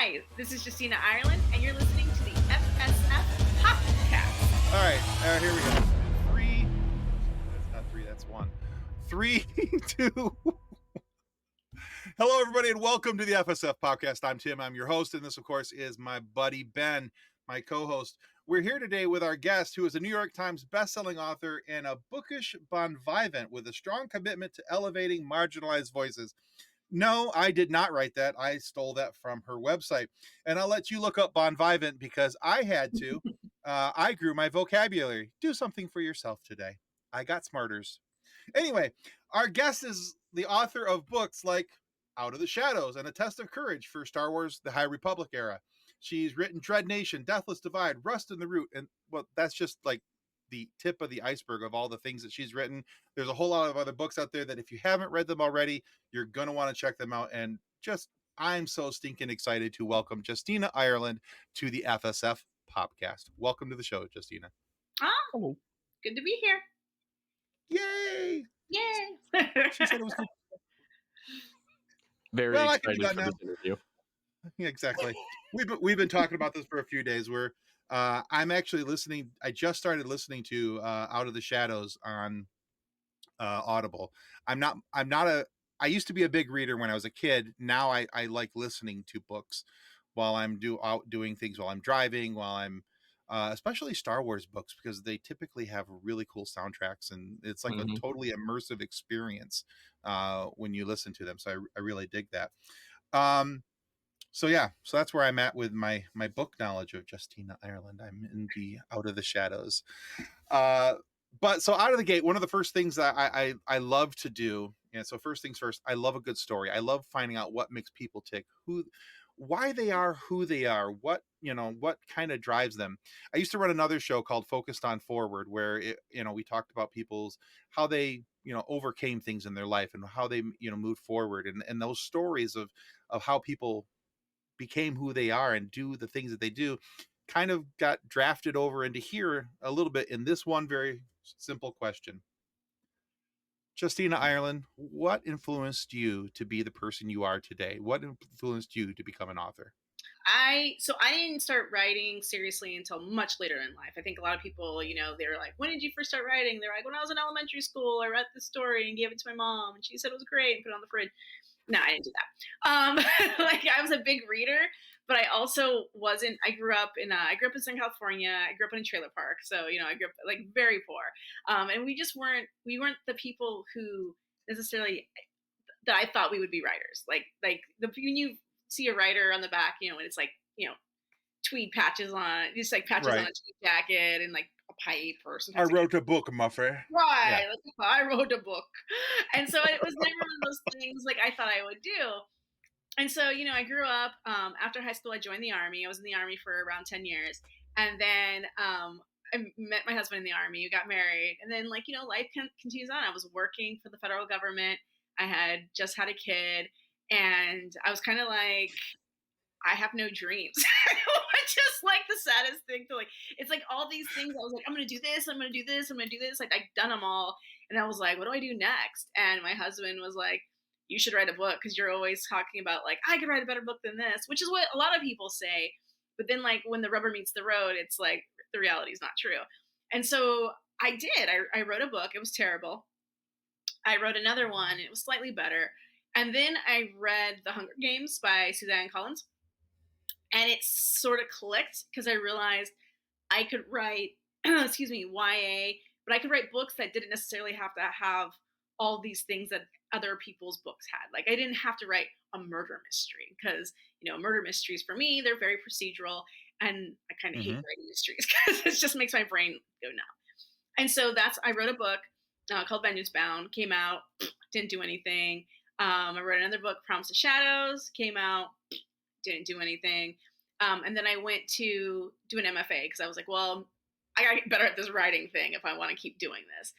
Hi, this is Justina Ireland, and you're listening to the FSF Podcast. All right, here we go. 3. That's not 3. That's 1. 3, 2. Hello, everybody, and welcome to the FSF Podcast. I'm Tim. I'm your host, and this, of course, is my buddy Ben, my co-host. We're here today with our guest, who is a New York Times bestselling author and a bookish bon vivant with a strong commitment to elevating marginalized voices. No, I did not write that. I stole that from her website. And I'll let you look up bon vivant because I had to. I grew my vocabulary. Do something for yourself today. I got smarters. Anyway, our guest is the author of books like Out of the Shadows and A Test of Courage for Star Wars, The High Republic era. She's written Dread Nation, Deathless Divide, Rust in the Root. And well, that's just like the tip of the iceberg of all the things that she's written. There's a whole lot of other books out there that if you haven't read them already, you're going to want to check them out. And just, I'm so stinking excited to welcome Justina Ireland to the FSF Podcast. Welcome to the show, Justina. Oh, good to be here. Yay! Yay! She said it was good. Very excited for this interview. Yeah, exactly. We've been talking about this for a few days. Where I'm actually listening. I just started listening to Out of the Shadows on Audible. I used to be a big reader when I was a kid. Now I like listening to books while I'm out doing things, while I'm driving, while I'm especially Star Wars books, because they typically have really cool soundtracks, and it's like a totally immersive experience when you listen to them. So I really dig that. So that's where I'm at with my book knowledge of Justina Ireland. I'm in the Out of the Shadows. But so out of the gate, one of the first things that I love to do, so first things first, I love a good story. I love finding out what makes people tick, why they are who they are, what kind of drives them. I used to run another show called Focused on Forward, where we talked about how they overcame things in their life and how they moved forward, and those stories of how people became who they are and do the things that they do kind of got drafted over into here a little bit in this one very simple question. Justina Ireland, what influenced you to be the person you are today? What influenced you to become an author? I didn't start writing seriously until much later in life. I think a lot of people, they're like, when did you first start writing? They're like, when I was in elementary school, I read this story and gave it to my mom, and she said it was great and put it on the fridge. No, I didn't do that. Like, I was a big reader, but I also wasn't. I grew up in Southern California. I grew up in a trailer park, so I grew up like very poor, and we weren't the people who necessarily that I thought we would be writers. Like when you see a writer on the back, and it's like tweed patches on, just like patches on a tweed jacket and like a pipe or something. I wrote a book, Muffy. Right. Yeah. I wrote a book. And so it was never one of those things like I thought I would do. And so, I grew up, after high school, I joined the Army. I was in the Army for around 10 years. And then I met my husband in the Army. We got married. And then, life continues on. I was working for the federal government. I had just had a kid. And I was kind of like, I have no dreams. Which is like the saddest thing to it's like all these things. I was like, I'm going to do this. I'm going to do this. I'm going to do this. Like, I've done them all. And I was like, what do I do next? And my husband was like, you should write a book, because you're always talking about I could write a better book than this, which is what a lot of people say. But then when the rubber meets the road, it's like the reality is not true. And so I did. I wrote a book. It was terrible. I wrote another one. It was slightly better. And then I read The Hunger Games by Suzanne Collins. And it sort of clicked, because I realized I could write, YA, but I could write books that didn't necessarily have to have all these things that other people's books had. Like, I didn't have to write a murder mystery, because, murder mysteries for me, they're very procedural, and I kind of hate writing mysteries because it just makes my brain go numb. And so I wrote a book called Vengeance Bound, came out, didn't do anything. I wrote another book, Promise of Shadows, came out, didn't do anything. And then I went to do an MFA, because I was like, well, I gotta get better at this writing thing if I want to keep doing this.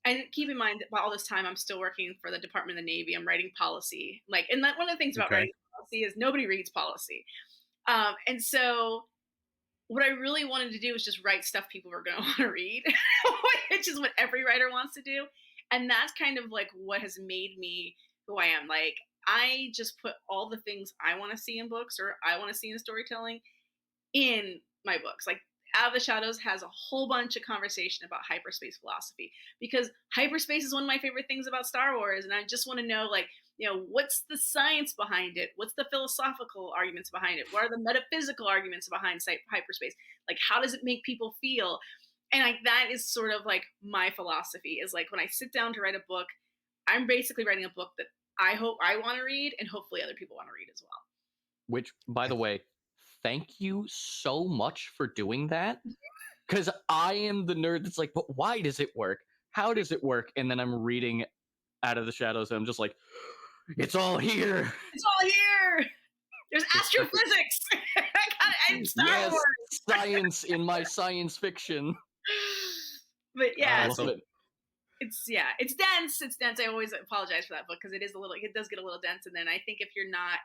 And keep in mind that all this time I'm still working for the Department of the Navy. I'm writing policy. And one of the things about writing policy is nobody reads policy. And so what I really wanted to do was just write stuff people were going to want to read, which is what every writer wants to do. And that's kind of what has made me who I am. I just put all the things I want to see in books or I want to see in storytelling in my books. Like Out of the Shadows has a whole bunch of conversation about hyperspace philosophy because hyperspace is one of my favorite things about Star Wars, and I just want to know, like, what's the science behind it? What's the philosophical arguments behind it? What are the metaphysical arguments behind hyperspace? Like, how does it make people feel? And like that is sort of like my philosophy is like when I sit down to write a book, I'm basically writing a book that I hope I want to read and hopefully other people want to read as well. Which, by the way, thank you so much for doing that. Because I am the nerd that's like, but why does it work? How does it work? And then I'm reading Out of the Shadows and I'm just like, it's all here. It's all here. There's astrophysics. I'm Star Wars. Science in my science fiction. But yeah, it's dense. It's dense. I always apologize for that book because it does get a little dense. And then I think if you're not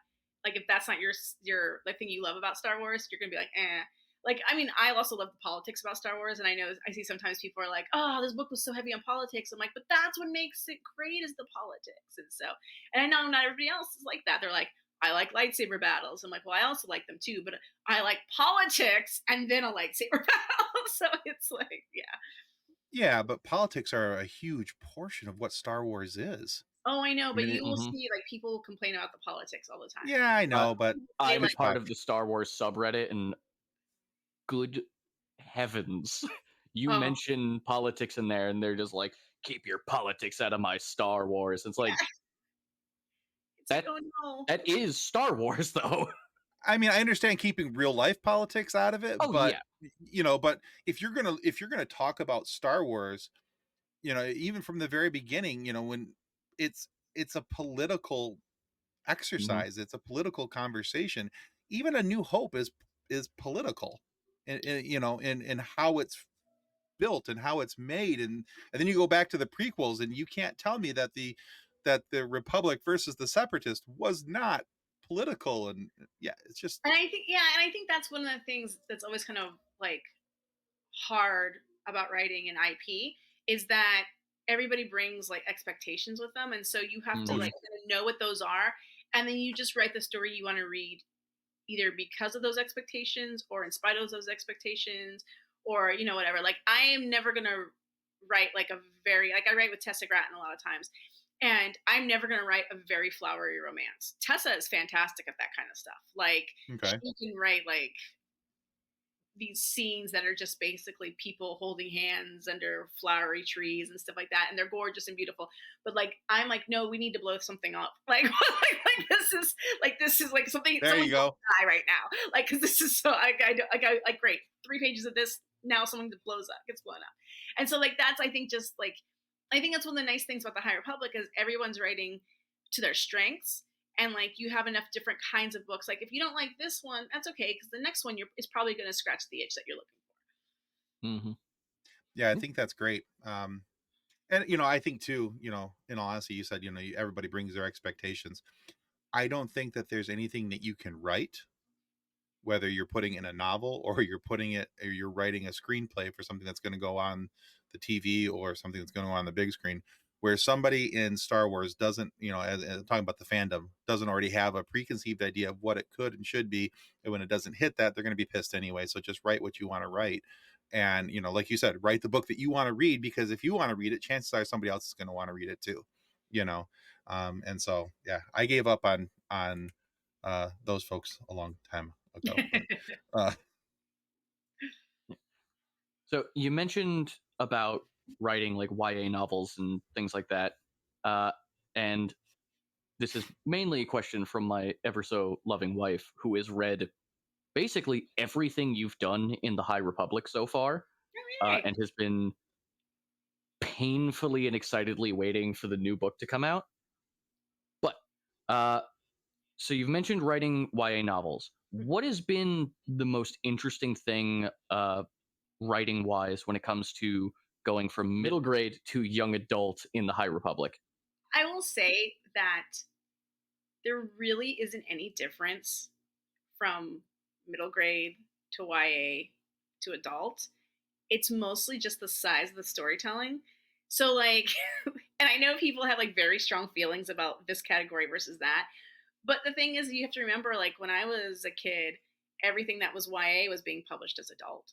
like, if that's not your like thing you love about Star Wars, you're gonna be like, eh. Like, I mean, I also love the politics about Star Wars, and I know I see sometimes people are like, oh, this book was so heavy on politics. I'm like, but that's what makes it great is the politics. And I know not everybody else is like that. They're like, I like lightsaber battles. I'm like, well, I also like them too, but I like politics and then a lightsaber battle. So it's like, yeah. Yeah, but politics are a huge portion of what Star Wars is. Oh, I know, but you will see like people complain about the politics all the time. Yeah, I know, but I'm part of the Star Wars subreddit, and good heavens, you mention politics in there, and they're just like, keep your politics out of my Star Wars. It's like that is Star Wars, though. I mean, I understand keeping real life politics out of it, but but if you're gonna talk about Star Wars, even from the very beginning, when it's a political exercise, it's a political conversation. Even A New Hope is political, in how it's built and how it's made, and then you go back to the prequels, and you can't tell me that the Republic versus the Separatists was not political. And it's just, and I think that's one of the things that's always kind of like hard about writing an IP is that everybody brings like expectations with them, and so you have to like kind of know what those are, and then you just write the story you want to read either because of those expectations or in spite of those expectations, or whatever. Like I am never gonna write like I write with Tessa Gratton a lot of times, and I'm never gonna write a very flowery romance. Tessa is fantastic at that kind of stuff. Like she can write like these scenes that are just basically people holding hands under flowery trees and stuff like that, and they're gorgeous and beautiful. But like I'm like, no, we need to blow something up. Like this is like something. There you go. Die right now. Like because this is so I great 3 pages of this. Now someone gets blown up, and so like that's I think that's one of the nice things about the High Republic is everyone's writing to their strengths. And like you have enough different kinds of books. Like if you don't like this one, that's okay because the next one is probably going to scratch the itch that you're looking for. Yeah, I think that's great. And I think too, in all honesty, you said everybody brings their expectations. I don't think that there's anything that you can write, whether you're putting in a novel or you're writing a screenplay for something that's going to go on the TV or something that's going to go on the big screen, where somebody in Star Wars doesn't, as talking about the fandom, doesn't already have a preconceived idea of what it could and should be. And when it doesn't hit that, they're going to be pissed anyway. So just write what you want to write. And, like you said, write the book that you want to read, because if you want to read it, chances are somebody else is going to want to read it too, and so, yeah, I gave up on those folks a long time ago. But, So you mentioned about writing like YA novels and things like that. And this is mainly a question from my ever so loving wife, who has read basically everything you've done in the High Republic so far, and has been painfully and excitedly waiting for the new book to come out. But so you've mentioned writing YA novels. What has been the most interesting thing writing wise when it comes to going from middle grade to young adult in the High Republic? I will say that there really isn't any difference from middle grade to YA to adult. It's mostly just the size of the storytelling. So like And I know people have like very strong feelings about this category versus that. But the thing is, you have to remember, like when I was a kid, everything that was YA was being published as adult,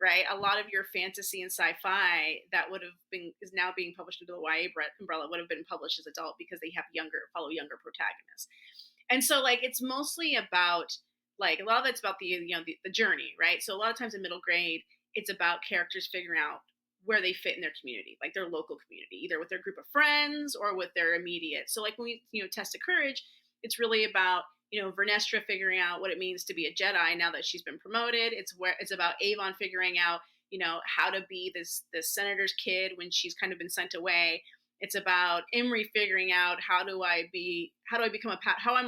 right? A lot of your fantasy and sci-fi that would have been is now being published under the YA umbrella would have been published as adult because they have follow younger protagonists. And so like it's mostly about like a lot of it's about the journey, right? So a lot of times in middle grade, it's about characters figuring out where they fit in their community, like their local community, either with their group of friends or with their immediate. So like when we test of courage, it's really about Vernestra figuring out what it means to be a Jedi now that she's been promoted. It's about Avon figuring out how to be this senator's kid when she's kind of been sent away. It's about Imri figuring out how am I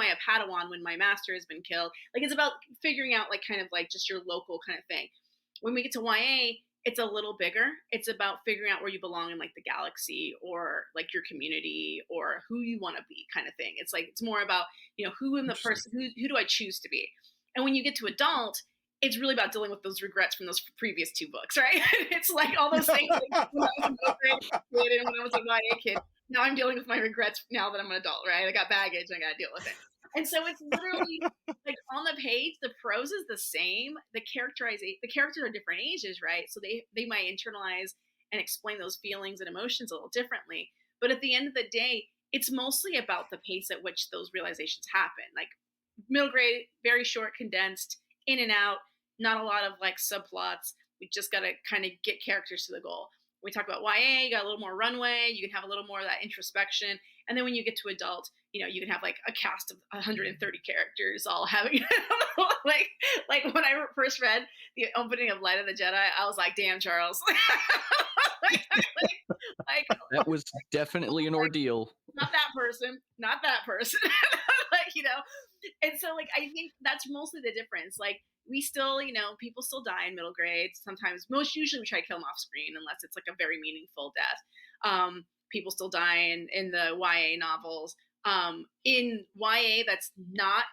a Padawan when my master has been killed. Like it's about figuring out like kind of like just your local kind of thing. When we get to YA, it's a little bigger. It's about figuring out where you belong in like the galaxy or like your community or who you want to be kind of thing. It's like it's more about who am the person, who do I choose to be. And when you get to adult, it's really about dealing with those regrets from those previous two books, right? It's like all those things like when I was a middle grade kid and when I was a YA kid. Now I'm dealing with my regrets now that I'm an adult, right? I got baggage and I got to deal with it. And so it's literally like on the page, the prose is the same. The characters are different ages, right? So they might internalize and explain those feelings and emotions a little differently. But at the end of the day, it's mostly about the pace at which those realizations happen. Like middle grade, very short, condensed, in and out, not a lot of like subplots. We just got to kind of get characters to the goal. When we talk about YA, you got a little more runway. You can have a little more of that introspection. And then when you get to adult, you can have like a cast of 130 characters all having like when I first read the opening of Light of the Jedi, I was like, damn, Charles. like that was definitely an ordeal. Not that person. like, and so like I think that's mostly the difference. Like we still, people still die in middle grade. Sometimes, usually we try to kill them off screen unless it's like a very meaningful death. People still die in the YA novels. In YA that's not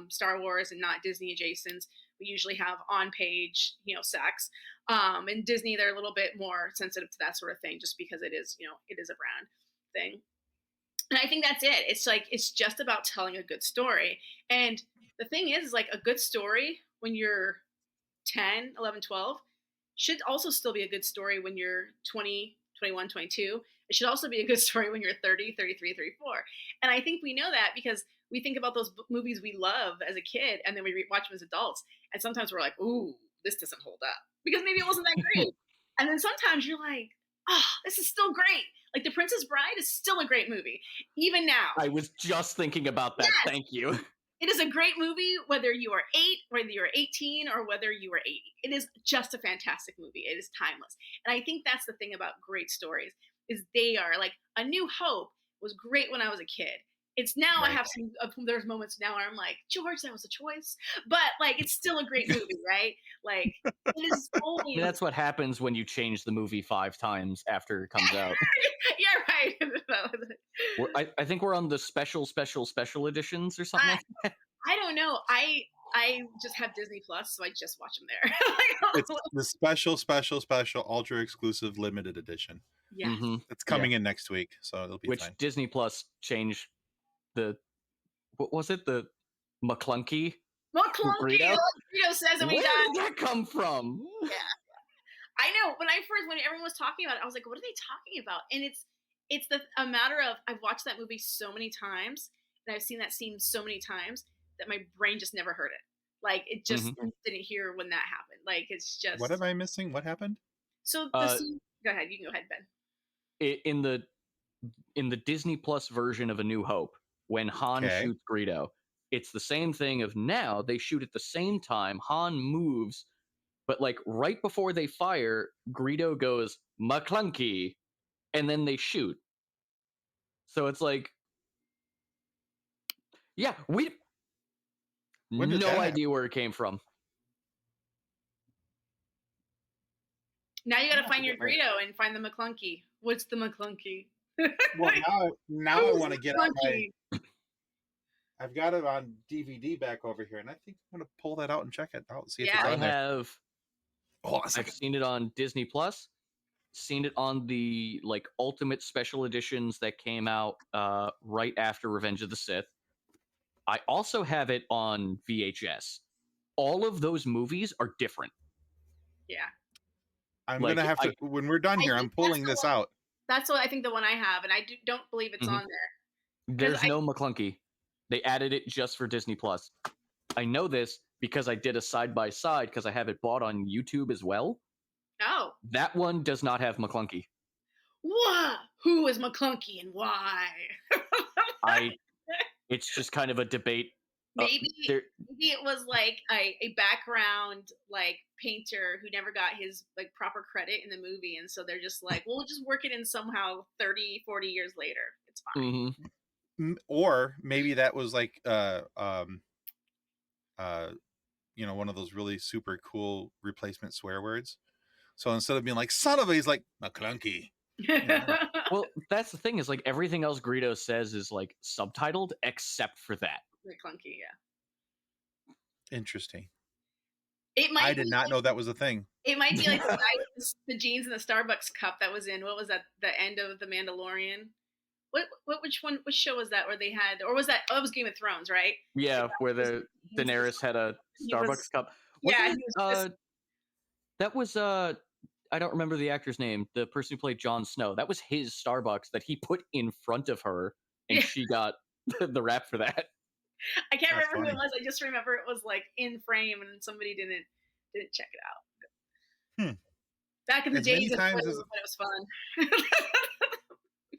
Star Wars and not Disney adjacent, we usually have on-page, sex. In Disney, they're a little bit more sensitive to that sort of thing just because it is a brand thing. And I think that's it. It's like, it's just about telling a good story. And the thing is like a good story when you're 10, 11, 12 should also still be a good story when you're 20, 21, 22. It should also be a good story when you're 30, 33, 34. And I think we know that because we think about those movies we love as a kid and then we watch them as adults. And sometimes we're like, ooh, this doesn't hold up because maybe it wasn't that great. And then sometimes you're like, oh, this is still great. Like The Princess Bride is still a great movie, even now. I was just thinking about that. Yes. Thank you. It is a great movie, whether you are 8, whether you're 18, or whether you are 80. It is just a fantastic movie. It is timeless. And I think that's the thing about great stories is they are like A New Hope was great when I was a kid. It's now right. I have there's moments now where I'm like, George, that was a choice. But like, it's still a great movie, right? Like, it is only. I mean, that's what happens when you change the movie 5 times after it comes out. Yeah, right. I think we're on the special editions or something like that. I don't know. I just have Disney Plus, so I just watch them there. It's the special ultra exclusive limited edition. Yeah, it's coming in next week, so it'll be fine. Disney Plus changed what was it? The McClunky? McClunky says that we Where did that come from? Yeah. I know. When everyone was talking about it, I was like, what are they talking about? And it's a matter of I've watched that movie so many times and I've seen that scene so many times that my brain just never heard it. Like it just didn't hear when that happened. Like it's just. What am I missing? What happened? So the scene. Go ahead. You can go ahead, Ben. In the Disney Plus version of A New Hope, when Han shoots Greedo, it's the same thing of now they shoot at the same time. Han moves, but like right before they fire, Greedo goes McClunky, and then they shoot. So it's like, yeah, no idea where it came from. Now you got to find your Greedo and find the McClunky. What's the McClunky? Well, now I want to get on I've got it on DVD back over here, and I think I'm going to pull that out and check it out. See if it's on there. I've seen it on Disney Plus, seen it on the like ultimate special editions that came out right after Revenge of the Sith. I also have it on VHS. All of those movies are different. Yeah. I'm Like, gonna have to, when we're done I here, think I'm pulling this out. That's what I think the one I have, and I don't believe it's Mhm. on there. There's no McClunky. They added it just for Disney Plus. I know this because I did a side by side because I have it bought on YouTube as well. Oh. That one does not have McClunky. What? Who is McClunky and why? It's just kind of a debate. Maybe it was like a background like painter who never got his like proper credit in the movie, and so they're just like, well, we'll just work it in somehow 30, 40 years later. It's fine. Mm-hmm. Or maybe that was like one of those really super cool replacement swear words. So instead of being like son of a, he's like McClunky. Well, that's the thing, is like everything else Greedo says is like subtitled except for that. McClunky, yeah. Interesting. I did not know that was a thing. It might be like the guy with the jeans and the Starbucks cup that was in, what was that, the end of The Mandalorian? Which show was that where they had, or was that, it was Game of Thrones, right? Yeah, where the Daenerys had a Starbucks cup. That was I don't remember the actor's name, the person who played Jon Snow. That was his Starbucks that he put in front of her, and she got the rap for that. I can't remember who it was. I just remember it was like in frame, and somebody didn't check it out. Back in the days when it was fun.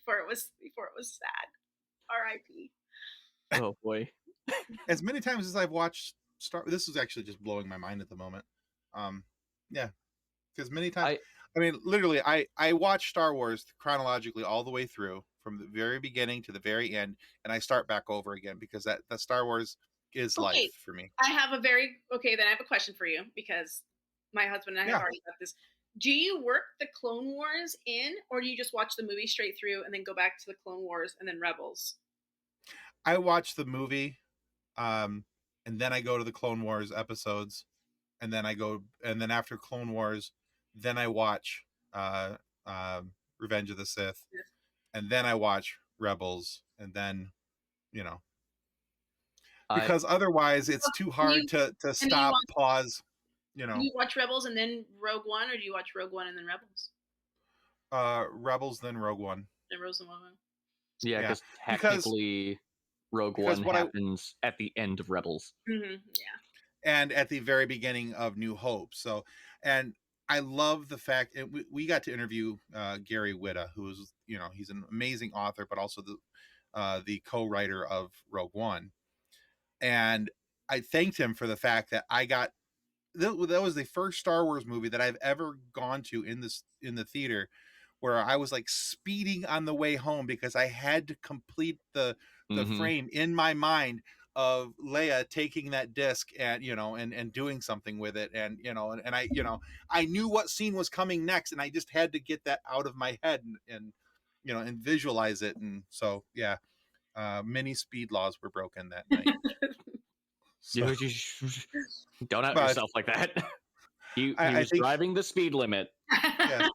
before it was sad. R.I.P. Oh boy. As many times as I've watched this is actually just blowing my mind at the moment. Yeah. Because many times, I mean, literally, I watch Star Wars chronologically all the way through, from the very beginning to the very end, and I start back over again because that Star Wars is life for me. Then I have a question for you, because my husband and I have already got this. Do you work the Clone Wars in, or do you just watch the movie straight through and then go back to the Clone Wars and then Rebels? I watch the movie, and then I go to the Clone Wars episodes, and then after Clone Wars, then I watch Revenge of the Sith, and then I watch Rebels, and then, because otherwise it's too hard to stop, pause. Do you watch Rebels and then Rogue One, or do you watch Rogue One and then Rebels? Rebels, then Rogue One. Then Rogue One. Yeah, because technically Rogue One happens at the end of Rebels. Mm-hmm, yeah. And at the very beginning of New Hope. So, and I love the fact we got to interview Gary Whitta, who is, he's an amazing author, but also the co-writer of Rogue One. And I thanked him for the fact that that was the first Star Wars movie that I've ever gone to in the theater, where I was like speeding on the way home because I had to complete the frame in my mind of Leia taking that disc and and doing something with it, and I knew what scene was coming next, and I just had to get that out of my head and visualize it. And so many speed laws were broken that night. So, don't out yourself like that. He was driving the speed limit. Yes.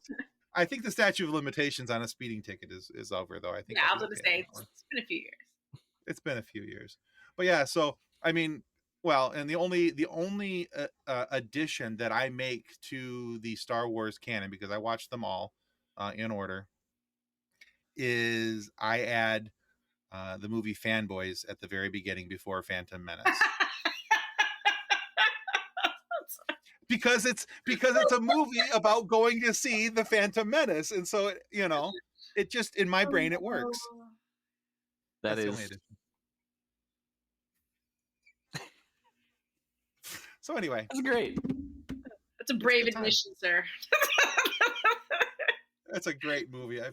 I think the statute of limitations on a speeding ticket is over, though. I think. Yeah, I was going to say it's been a few years. It's been a few years, but yeah. So I mean, well, and the only addition that I make to the Star Wars canon, because I watched them all in order, is I add the movie Fanboys at the very beginning before Phantom Menace. Because it's a movie about going to see the Phantom Menace, and so it just, in my brain, it works. That's the only addition. So anyway, that's great. That's a brave admission, sir. That's a great movie. I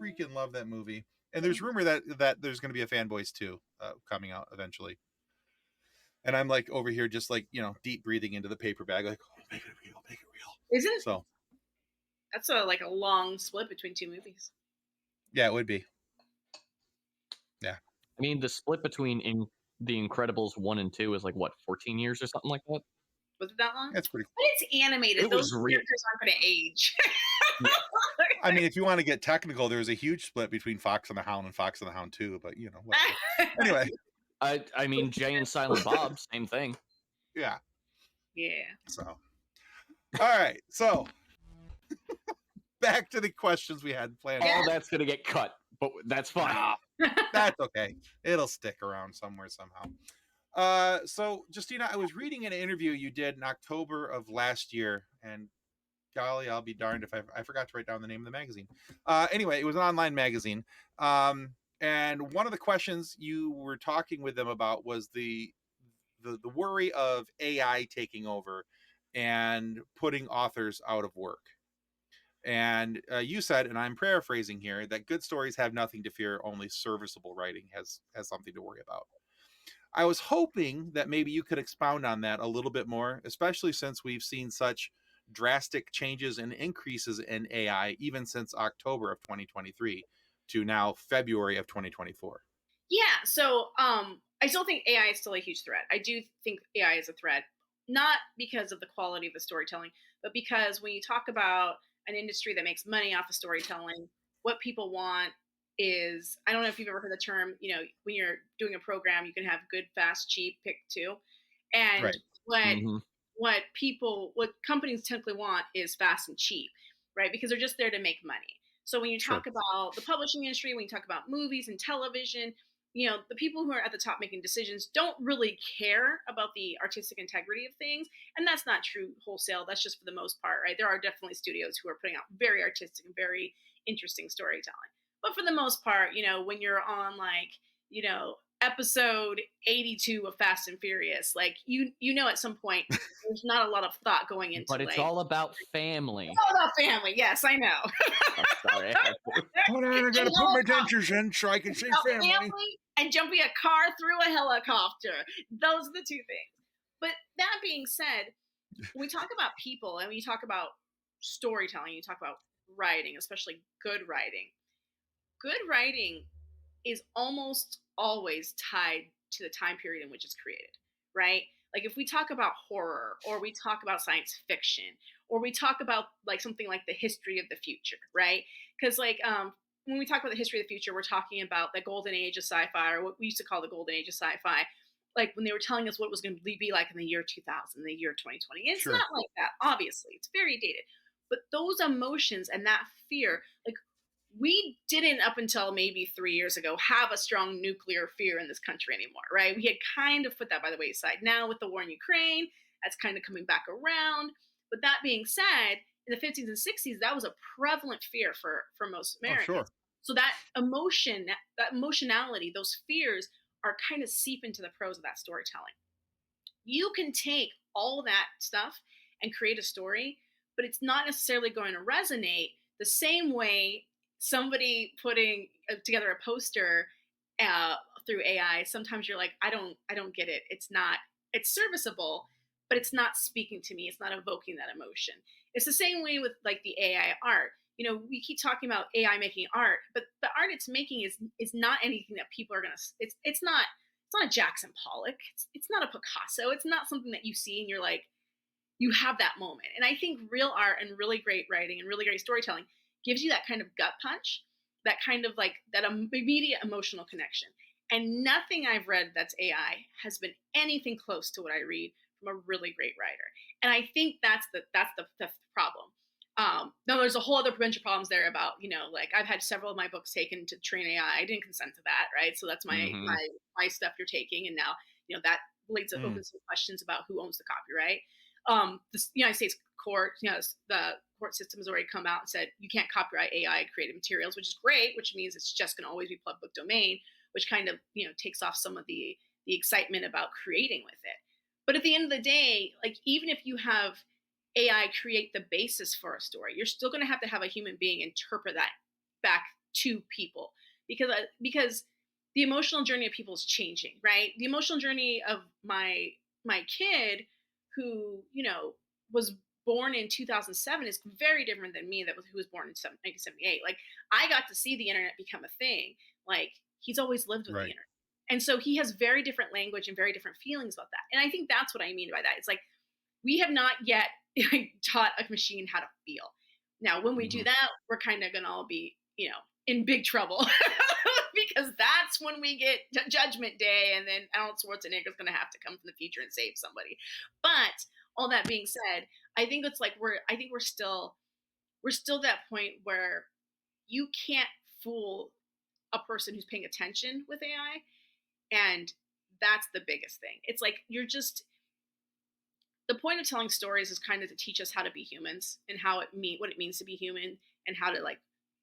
freaking love that movie. And there's rumor that there's going to be a Fanboys 2 coming out eventually. And I'm like over here just like, deep breathing into the paper bag, like, oh, make it real, make it real. Isn't it? So that's a long split between two movies. Yeah, it would be. Yeah. I mean, the split between The Incredibles 1 and 2 is like, what, 14 years or something like that? Was it that long? That's pretty. But it's animated. It Those was real. characters aren't going to age. I mean, if you want to get technical, there's a huge split between Fox and the Hound and Fox and the Hound 2, but whatever. Anyway. I mean, Jay and Silent Bob, same thing. Yeah. Yeah. So, all right. So, back to the questions we had planned. All that's going to get cut, but that's fine. That's okay. It'll stick around somewhere somehow. So, Justina, I was reading an interview you did in October of last year, and golly, I'll be darned if I forgot to write down the name of the magazine. Anyway, it was an online magazine. And one of the questions you were talking with them about was the worry of AI taking over and putting authors out of work. And you said, and I'm paraphrasing here, that good stories have nothing to fear, only serviceable writing has something to worry about. I was hoping that maybe you could expound on that a little bit more, especially since we've seen such drastic changes and increases in AI even since October of 2023 to now February of 2024. Yeah, so I still think AI is still a huge threat. I do think AI is a threat, not because of the quality of the storytelling, but because when you talk about an industry that makes money off of storytelling, what people want is, I don't know if you've ever heard the term, when you're doing a program, you can have good, fast, cheap, pick two. And right. what companies typically want is fast and cheap, right? Because they're just there to make money. So when you talk about the publishing industry, when you talk about movies and television, the people who are at the top making decisions don't really care about the artistic integrity of things. And that's not true wholesale. That's just for the most part, right? There are definitely studios who are putting out very artistic and very interesting storytelling. But for the most part, when you're on episode 82 of Fast and Furious, at some point there's not a lot of thought going into. But it's all about family. It's all about family. Yes, I know. Oh, sorry. Hold on, I gotta put my dentures in so I can say family. And jumping a car through a helicopter. Those are the two things. But that being said, when we talk about people and we talk about storytelling, you talk about writing, especially good writing. Good writing is almost always tied to the time period in which it's created, right? Like if we talk about horror or we talk about science fiction or we talk about something like the history of the future, right? Because when we talk about the history of the future, we're talking about the golden age of sci-fi, or what we used to call the golden age of sci-fi, like when they were telling us what it was going to be like in the year 2000, the year 2020. It's not like that, obviously. It's very dated. But those emotions and that fear, we didn't, up until maybe 3 years ago, have a strong nuclear fear in this country anymore, right? We had kind of put that by the wayside. Now with the war in Ukraine, that's kind of coming back around. But that being said, in the 50s and 60s, that was a prevalent fear for most Americans. So that emotion, that emotionality, those fears are kind of seep into the prose of that storytelling. You can take all that stuff and create a story, but it's not necessarily going to resonate the same way somebody putting together a poster through AI. Sometimes you're like, I don't get it. It's serviceable, but it's not speaking to me. It's not evoking that emotion. It's the same way with the AI art. We keep talking about AI making art, but the art it's making is not anything that people are gonna. It's not a Jackson Pollock. It's not a Picasso. It's not something that you see and you're like, you have that moment. And I think real art and really great writing and really great storytelling gives you that kind of gut punch, that kind of that immediate emotional connection. And nothing I've read that's AI has been anything close to what I read from a really great writer. And I think that's the problem. Now there's a whole other bunch of problems there about, I've had several of my books taken to train AI. I didn't consent to that, right? So that's my stuff you're taking. And now, that leads to open some questions about who owns the copyright. The United States court, the court system has already come out and said you can't copyright AI created materials, which is great, which means it's just going to always be public domain, which kind of, takes off some of the excitement about creating with it. But at the end of the day, even if you have AI create the basis for a story, you're still going to have a human being interpret that back to people, because the emotional journey of people is changing, right? The emotional journey of my kid who, was born in 2007 is very different than me who was born in 1978. I got to see the internet become a thing. He's always lived with the internet. And so he has very different language and very different feelings about that. And I think that's what I mean by that. It's we have not yet taught a machine how to feel. Now, when we do Mhm. that, we're kind of going to all be, in big trouble because that's when we get Judgment Day, and then Arnold Schwarzenegger's going to have to come from the future and save somebody. But all that being said, I think it's like I think we're still that point where you can't fool a person who's paying attention with AI, and that's the biggest thing. It's like the point of telling stories is kind of to teach us how to be humans and what it means to be human, and how to, like,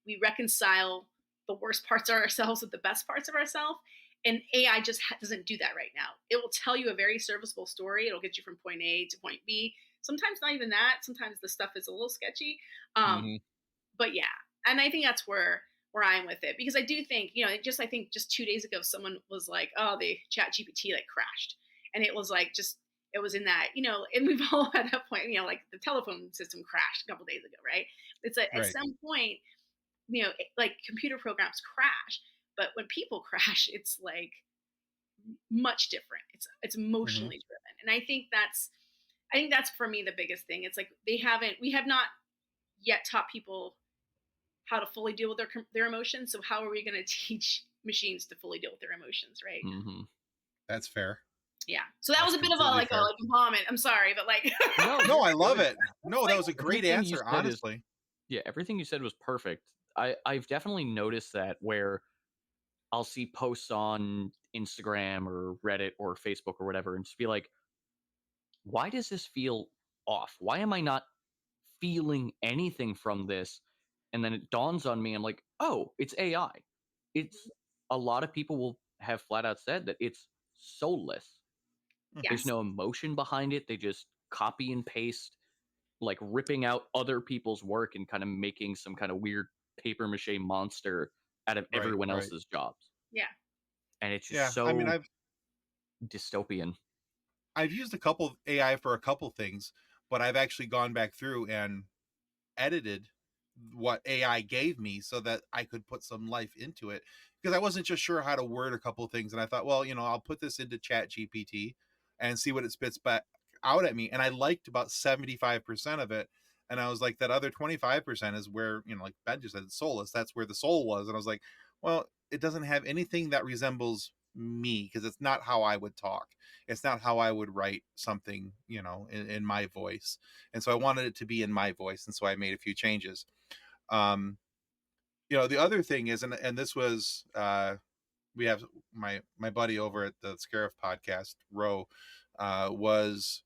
we reconcile the worst parts of ourselves with the best parts of ourselves. And AI just doesn't do that right now. It will tell you a very serviceable story. It'll get you from point A to point B. Sometimes not even that. Sometimes the stuff is a little sketchy. Um, Mhm. but yeah, and I think that's where I'm with it, because I do think, I think just 2 days ago someone was like, oh, the Chat GPT like crashed, and it was like just it was in that, and we've all at that point, like the telephone system crashed a couple days ago, right? It's like at Right. some point, like computer programs crash, but when people crash, it's like much different. It's Mhm. emotionally driven, and I think that's for me the biggest thing. It's like we have not yet taught people how to fully deal with their emotions. So how are we going to teach machines to fully deal with their emotions, right? Mhm. That's fair. Yeah. So that That's was a bit of a completely like fair. a vomit. I'm sorry, but like, No, No, I it love was it. No, that like was a great everything you answer, said is honestly. yeah, everything you said was perfect. I've definitely noticed that where I'll see posts on Instagram or Reddit or Facebook or whatever and just be like, why does this feel off? Why am I not feeling anything from this? And then it dawns on me, I'm like, oh, it's AI. It's a lot of people will have flat out said that it's soulless. Mhm. There's yes, no emotion behind it. They just copy and paste, like ripping out other people's work and kind of making some kind of weird paper mache monster out of Right, everyone right. else's jobs. yeah, And it's just Yeah, I mean, so dystopian. I've used a couple of AI for a couple things, but I've actually gone back through and edited what AI gave me so that I could put some life into it, because I wasn't just sure how to word a couple of things, and I thought, well, I'll put this into Chat GPT and see what it spits back out at me, and I liked about 75% of it, and I was like, that other 25% is where, like Ben just said, it's soulless. That's where the soul was, and I was like, well, it doesn't have anything that resembles me, because it's not how I would talk. It's not how I would write something, in my voice, and so I wanted it to be in my voice, and so I made a few changes. Um, the other thing is, and this was we have my buddy over at the Scarif podcast, Ro, was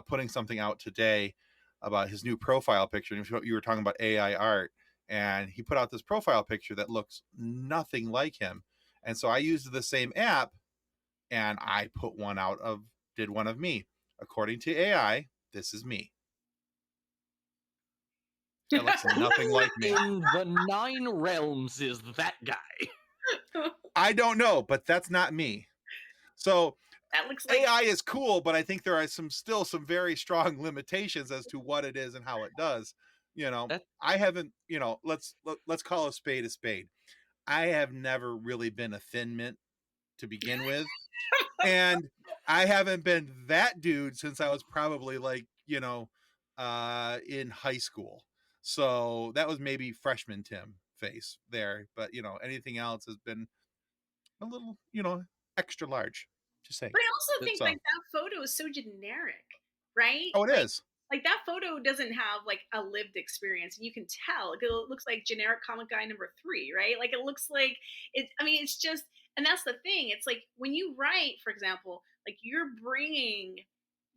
putting something out today about his new profile picture. And you were talking about AI art, and he put out this profile picture that looks nothing like him. And so I used the same app, and I did one of me. According to AI, this is me. That looks nothing Who like me. in the nine realms is that guy? I don't know, but that's not me. So that looks like AI is cool, but I think there are still some very strong limitations as to what it is and how it does. That I haven't, let's call a spade a spade. I have never really been a thin mint to begin with, and I haven't been that dude since I was probably like, in high school. So that was maybe freshman Tim face there, but anything else has been a little, extra large. Just saying. But I also think So, like that photo is so generic, right? oh, it is. Like that photo doesn't have like a lived experience, and you can tell. Like, it looks like generic comic guy number 3, right? Like it looks like it. I mean, it's just, and that's the thing. It's like when you write, for example, like you're bringing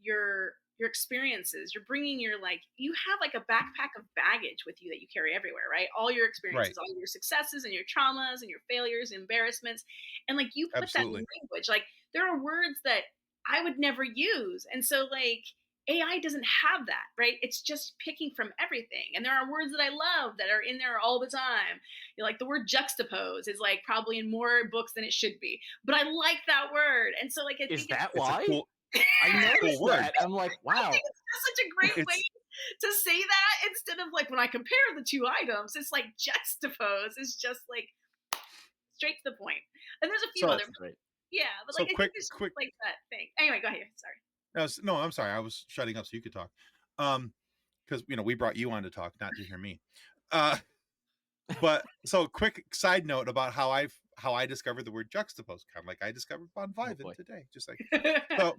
your experiences. You're bringing your, like, you have like a backpack of baggage with you that you carry everywhere, right? All your Right. experiences, all your successes and your traumas and your failures, embarrassments, and like you put that in Absolutely. language. Like there are words that I would never use, and so like AI doesn't have that, right? It's just picking from everything. And there are words that I love that are in there all the time. Like the word juxtapose is like probably in more books than it should be, but I like that word. And so like I is think it's that It's a why? cool I it's a cool noticed word. that. I'm like, I wow. think it's just such a great way It's to say that, instead of like when I compare the two items, it's like juxtapose is just like straight to the point. And there's a few so other, That's great. yeah, but so like I think quick it's quick like that thing. Anyway, go ahead. Sorry. No, I'm sorry. I was shutting up so you could talk. Because we brought you on to talk, not to hear me. But so quick side note about how I discovered the word juxtapose, kind of like I discovered Bon Vivant today. Just like so.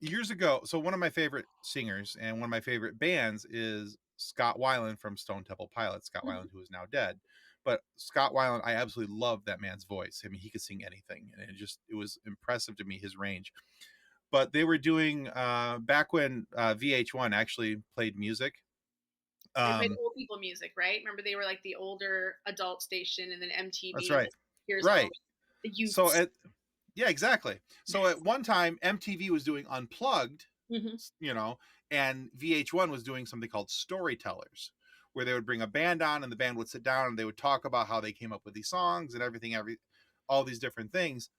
Years ago, so one of my favorite singers and one of my favorite bands is Scott Weiland from Stone Temple Pilots. Scott Weiland, who is now dead, but Scott Weiland, I absolutely love that man's voice. I mean, he could sing anything, and it was impressive to me, his range. But they were doing back when VH1 actually played music. They played old people music, right? Remember, they were like the older adult station, and then MTV. That's right. Here's Right. all the youths. So yeah, exactly. So at one time, MTV was doing Unplugged, and VH1 was doing something called Storytellers, where they would bring a band on, and the band would sit down and they would talk about how they came up with these songs and everything, all these different things.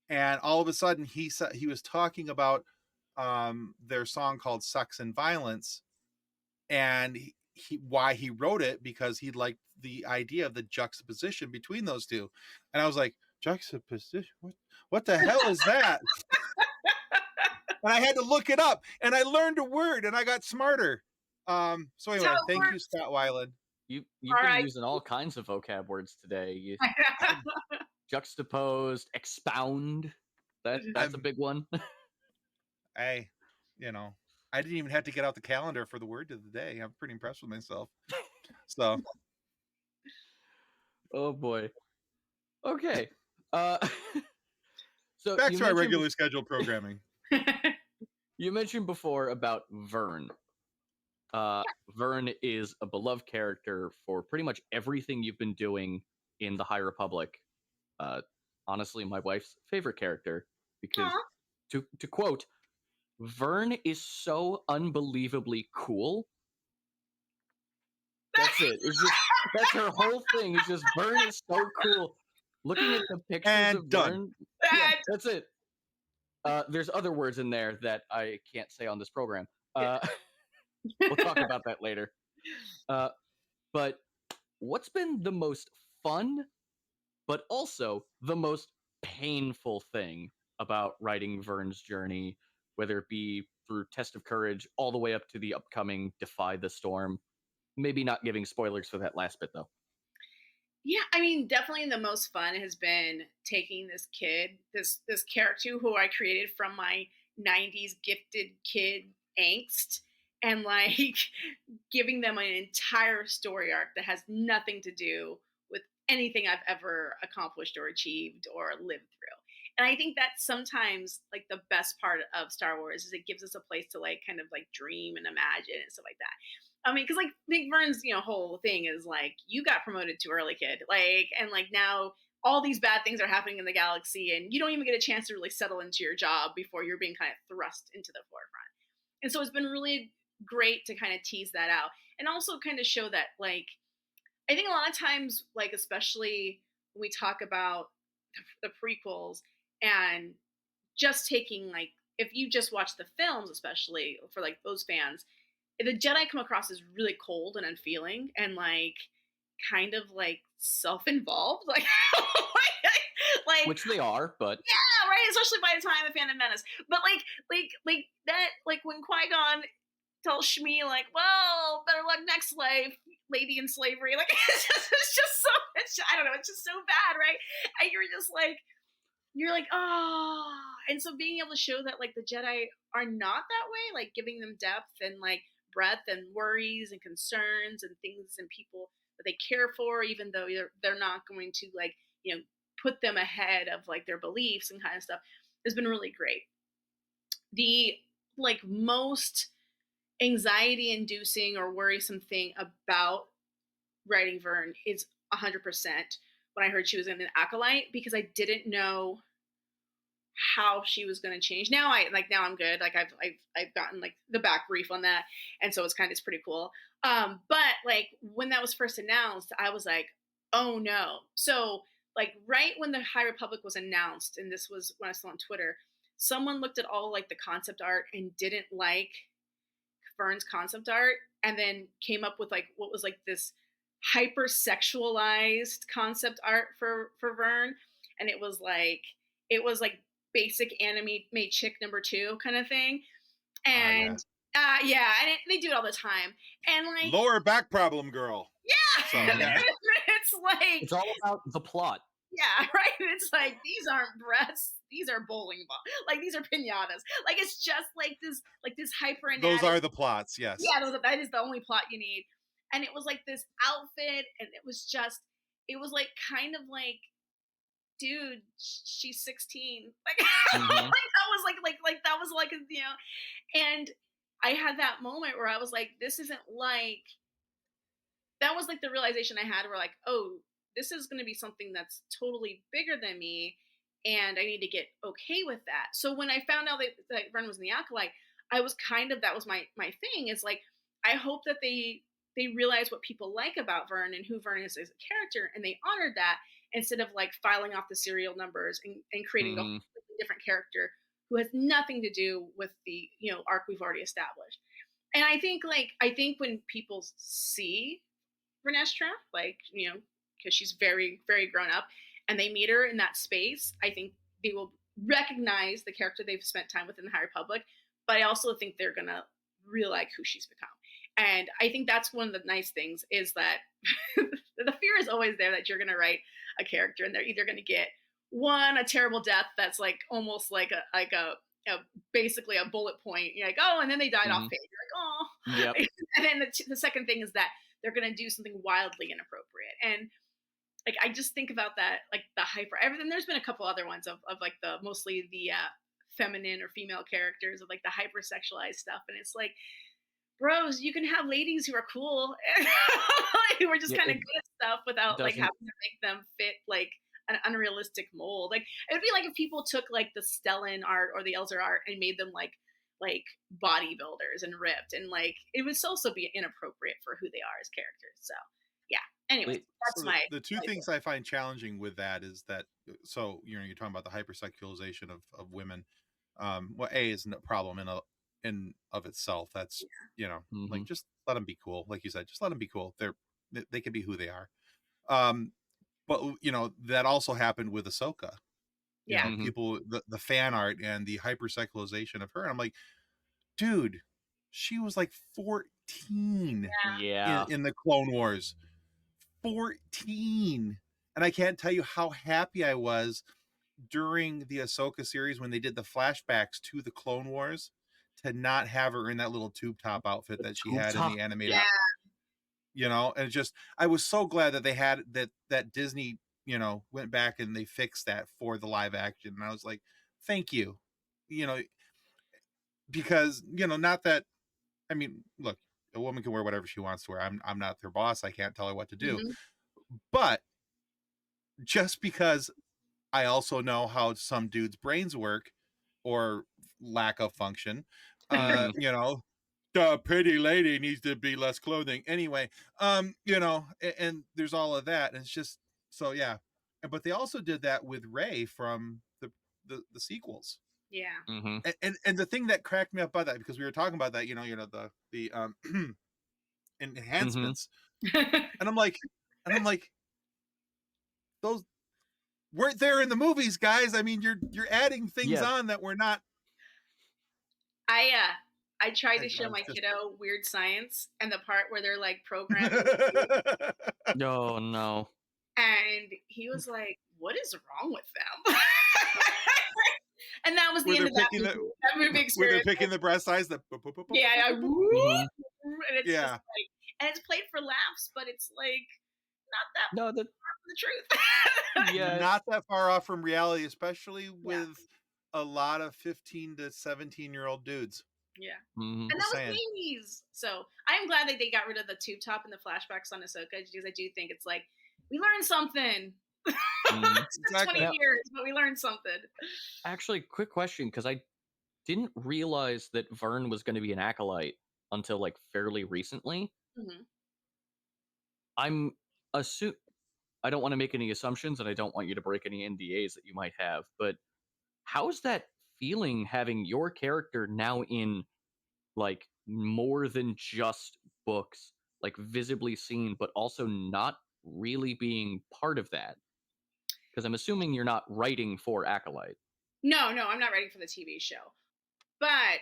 And all of a sudden, he was talking about their song called "Sex and Violence," and why he wrote it, because he liked the idea of the juxtaposition between those two. And I was like, juxtaposition? What the hell is that? And I had to look it up, and I learned a word, and I got smarter. So anyway, thank you, Scott Weiland. You've been using all kinds of vocab words today. Juxtaposed, expound. That's a big one. I didn't even have to get out the calendar for the word of the day. I'm pretty impressed with myself. So. Oh boy. Okay. So back to our regular scheduled programming. You mentioned before about Vern. Vern is a beloved character for pretty much everything you've been doing in the High Republic. Honestly, my wife's favorite character, because to quote, Vern is so unbelievably cool. That's it. That's her whole thing. It's just Vern is so cool. Looking at the pictures of Vern, yeah, that's it. There's other words in there that I can't say on this program. We'll talk about that later. But what's been the most fun, but also the most painful thing about writing Vern's journey, whether it be through Test of Courage all the way up to the upcoming Defy the Storm? Maybe not giving spoilers for that last bit, though. Yeah, I mean, definitely the most fun has been taking this kid, this character who I created from my 90s gifted kid angst, and like giving them an entire story arc that has nothing to do with anything I've ever accomplished or achieved or lived through. And I think that's sometimes like the best part of Star Wars is it gives us a place to like kind of like dream and imagine and stuff like that. I mean, because like Big Vern's whole thing is like you got promoted too early, kid. Like, and like now all these bad things are happening in the galaxy, and you don't even get a chance to really settle into your job before you're being kind of thrust into the forefront. And so it's been really great to kind of tease that out, and also kind of show that like I think a lot of times, like especially when we talk about the prequels and just taking like if you just watch the films, especially for like those fans, the Jedi come across as really cold and unfeeling and like kind of like self-involved, like which they are, but yeah, right. Especially by the time of Phantom Menace, but like that, like when Qui-Gon tells Shmi like, "Well, better luck next life, lady in slavery," like it's just so much. I don't know. It's just so bad, right? And you're like, oh, and so being able to show that like the Jedi are not that way, like giving them depth and like breadth and worries and concerns and things and people that they care for, even though they're not going to like put them ahead of like their beliefs and kind of stuff, has been really great. The like most anxiety inducing or worrisome thing about writing Vern is 100% when I heard she was in an acolyte, because I didn't know how she was going to change. Now I'm good. Like I've gotten like the back brief on that, and so it's pretty cool. But like when that was first announced, I was like, oh no. So like right when the High Republic was announced, and this was when I saw on Twitter, someone looked at all like the concept art and didn't like Vern's concept art, and then came up with like what was like this hyper-sexualized concept art for Vern, and it was like basic anime made chick number 2 kind of thing. Oh And yeah. yeah, and they do it all the time. And like, Lower back problem girl. yeah, So Mhm. yeah. it's like, It's all about the plot. yeah, right. It's like these aren't breasts; these are bowling balls. Like these are pinatas. Like it's just like this hyper Those anatomy. are the plots, yes. Yeah, that is the only plot you need. And it was like this outfit, and it was just, it was like kind of like, dude, she's 16. Like, like Mhm. that was like that was like, you know. And I had that moment where I was like, this isn't like, that was like the realization I had where like, oh, this is going to be something that's totally bigger than me, and I need to get okay with that. So when I found out that Vern was in the Acolyte, I was kind of, that was my thing. Is like, I hope that they realize what people like about Vern and who Vern is as a character, and they honored that instead of like filing off the serial numbers and creating a whole Mhm. different character who has nothing to do with the, you know, arc we've already established. And I think when people see Renestra, like, you know, because she's very, very grown up, and they meet her in that space, I think they will recognize the character they've spent time with in the High Republic, but I also think they're gonna really like who she's become. And I think that's one of the nice things is that the fear is always there that you're gonna write a character and they're either gonna get one, a terrible death that's like almost like a basically a bullet point. You're like, oh, and then they died off Mhm. page. You're like, oh. Yep. And then the second thing is that they're going to do something wildly inappropriate. And like, I just think about that, like the hyper everything. There's been a couple other ones of like the mostly the feminine or female characters of like the hypersexualized stuff. And it's like, bros, you can have ladies who are cool who are just Yeah, kind of it good at stuff without like doesn't. having to make them fit like an unrealistic mold. Like it would be like if people took like the Stellan art or the Elzer art and made them like bodybuilders and ripped, and like it would also be inappropriate for who they are as characters. So yeah. Anyways, It, that's So my the two my things I find challenging with that is that so you're talking about the hypersexualization of women. Well, A is no problem in of itself. That's like Mhm. just let them be cool. Like you said, just let them be cool. They can be who they are. Um, but that also happened with Ahsoka. yeah. Mhm. People the fan art and the hypersexualization of her. And I'm like, dude, she was like 14 Yeah. in the Clone Wars. 14. And I can't tell you how happy I was during the Ahsoka series when they did the flashbacks to the Clone Wars to not have her in that little tube top outfit The that she tube had in top. the animated, Yeah. Yeah. and it just I was so glad that they had that Disney, went back and they fixed that for the live action. And I was like, thank you. You know, because, not that I mean, look, a woman can wear whatever she wants to wear. I'm not their boss. I can't tell her what to do. Hmm. But just because I also know how some dudes' brains work or lack of function. Mhm. The pretty lady needs to be less clothing. Anyway, and there's all of that. And it's just so yeah. But they also did that with Ray from the sequels. Yeah. Mhm. And the thing that cracked me up by that, because we were talking about that, the Mhm. enhancements. And I'm like, those weren't there in the movies, guys. I mean, you're adding things Yeah. on that we're not. I tried to I show was my just. kiddo Weird Science and the part where they're like programming, Oh no. and he was like, "What is wrong with them?" And that was the where end they're of that picking the movie. That movie where they're experience. picking the breast size. Yeah, yeah, Mhm. and it's just Yeah, like, and it's played for laughs, but it's like not that No, that. far from the truth. Yeah. not that far off from reality, especially Yeah, with a lot of 15 to 17-year-old dudes. yeah. Mhm. And that Just was saying. the 80s. So I'm glad that they got rid of the tube top and the flashbacks on Ahsoka, because I do think it's like, we learned something. Mhm. It's been 20 Exactly. Now, years, but we learned something. actually, quick question, because I didn't realize that Vern was going to be an acolyte until like fairly recently. Hmm. I'm assu I don't want to make any assumptions, and I don't want you to break any NDAs that you might have. But how's that feeling having your character now in like more than just books, like visibly seen, but also not really being part of that? Because I'm assuming you're not writing for Acolyte. No, no, I'm not writing for the TV show. But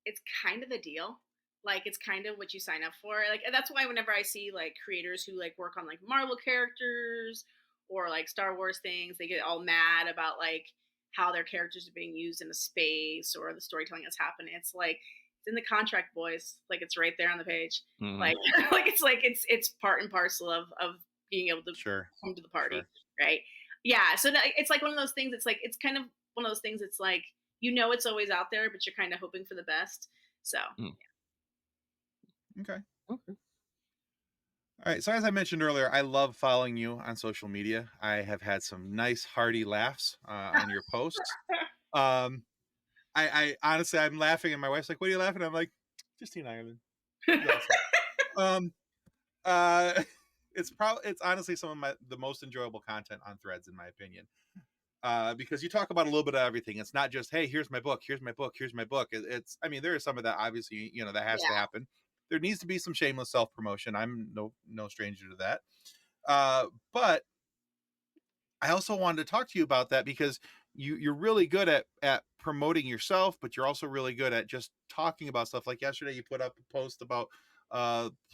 it's kind of the deal. Like it's kind of what you sign up for. Like that's why whenever I see like creators who like work on like Marvel characters or like Star Wars things, they get all mad about like how their characters are being used in the space or the storytelling that's happening. It's like it's in the contract, boys. Like it's right there on the page. Mhm. Like like it's part and parcel of being able to Sure, come to the party, sure. right? Yeah. So it's like one of those things. It's like it's kind of one of those things. It's like you know it's always out there, but you're kind of hoping for the best. So Mm. Okay. Okay. All right. So as I mentioned earlier, I love following you on social media. I have had some nice hearty laughs on your posts. Um, I honestly, I'm laughing, and my wife's like, "What are you laughing at?" I'm like, "Justina Ireland. She's awesome." Um, uh, it's honestly some of the most enjoyable content on Threads, in my opinion. Because you talk about a little bit of everything. It's not just, hey, here's my book, here's my book, here's my book. It's, I mean, there is some of that, obviously, that has to yeah, happen. There needs to be some shameless self promotion. I'm no stranger to that. But I also wanted to talk to you about that because you're really good at promoting yourself, but you're also really good at just talking about stuff. Like yesterday, you put up a post about